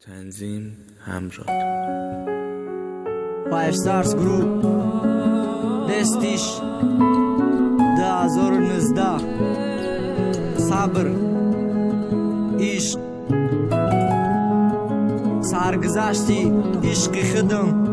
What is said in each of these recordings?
تنظیم همراه 5 Stars Group دستیش 2019 صبر عشق سرگذشتی عشقی خدم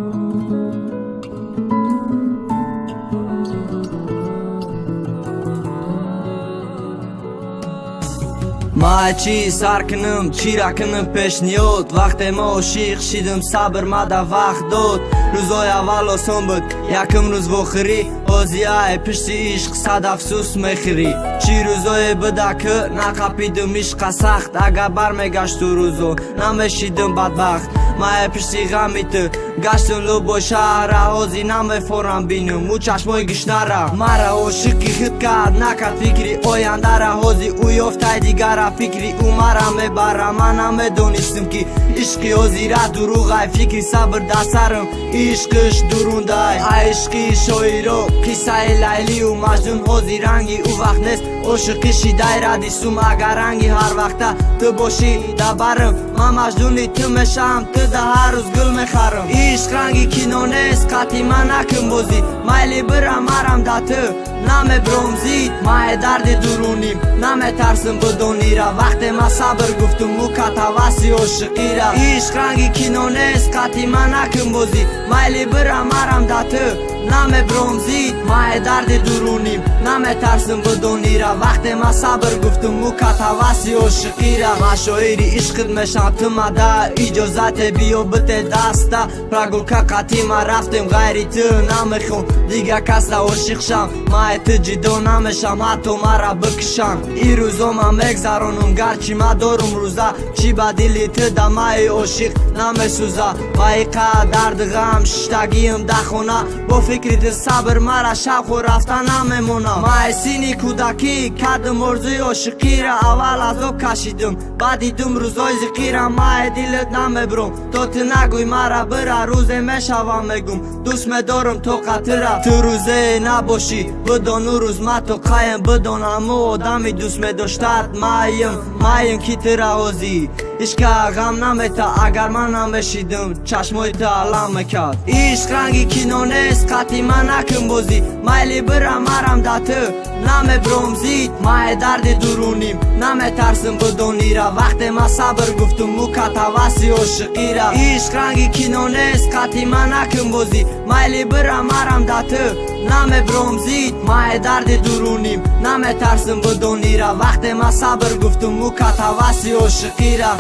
ما چی سر کنم چی را کنم پیش نیاد وقت ما عاشق شیدم صبر مده وقت داد روزای اول آسان بود یکم روز بخری بازیای پشتی عشق صد افسوس میخری چی روزای بده که نقپیدم عشق سخت اگر برمیگشت تو روزو نمیشیدم بدبخت ما پشتی غمی تو گشتم لو با شهر حاضی نمیفورم بینم او چشمای گشنره مرا عاشقی خود کرد نکرد فکری آینده را حاضی او یافته دیگر فکری او مرا میبره من نمیدونستم که عشقی حاضی را دروغه فکری صبر در سرم عشقش درونده عشقی شاعرو قصه لیلی و مجنون حاضی رنگی او وقت نیست عاشقشی دایره دیسم اگر رنگی هر وقت تو باشی در برم من مجنونی تو میشم تو در هر روز گل میخرم عشق رنگی کینو نیست قطعی من نکن بازی مایلی برم مرم در تو نمیبرمزید ما درد درونیم نمیترسم بدونی را وقت ما صبر گفتم مکتوسی عاشقی را عشق رنگی کینو نیست قطعی من نکن بازی مایلی برم مرم در تو نمیبرمزید ما درد درونیم نمیترسم بدونی را وقت ما صبر گفتم مکتوسی عاشقی را ما شاعری عشقت میشم تو مده اجازت بیو بته دسته پرگل که قطعی ما رفتم غیری تو نمیخون دیگه کس را عاشق شم ما تو جدا نمیشم حتی مرا بکشم ای روزا من میگذرانم گرچی ما دارم روزه چی بدیلی تو دمای عاشق نمیسوزه با ای درد غم شتگیم در خونه با فکرت صبر مرا شب خور رفتن نمیمونه ما سینی کودکی کردم ارزوی عاشقی را اول از او کشیدم بعد دیدم روزای زقی را ما دیلت نمیبرم تو نگوی مرا برا روزه میشوم میگم دوست میدارم تو قطره تو روزه نباشی بدان او روز ما تو قایم بدان همو آدمی دوست میداشتد مایم کی ترا حاضی عشق غم نمیتا اگر من نمیشیدم چشمای تو علم میکرد عشق رنگی کینو نیست قطعی من نکن بازی مایلی برم مرم در تو نمیبرمزید ما درد درونیم نمیترسم بدونی را وقت ما صبر گفتم مکتوسی عاشقی را عشق رنگی کینو نیست قطعی من نکن بازی مایلی برم مرم در تو نمیبرمزید ما درد درونیم نمیترسم بدونی را وقت ما صبر گفتم مکتوسی عاشقی را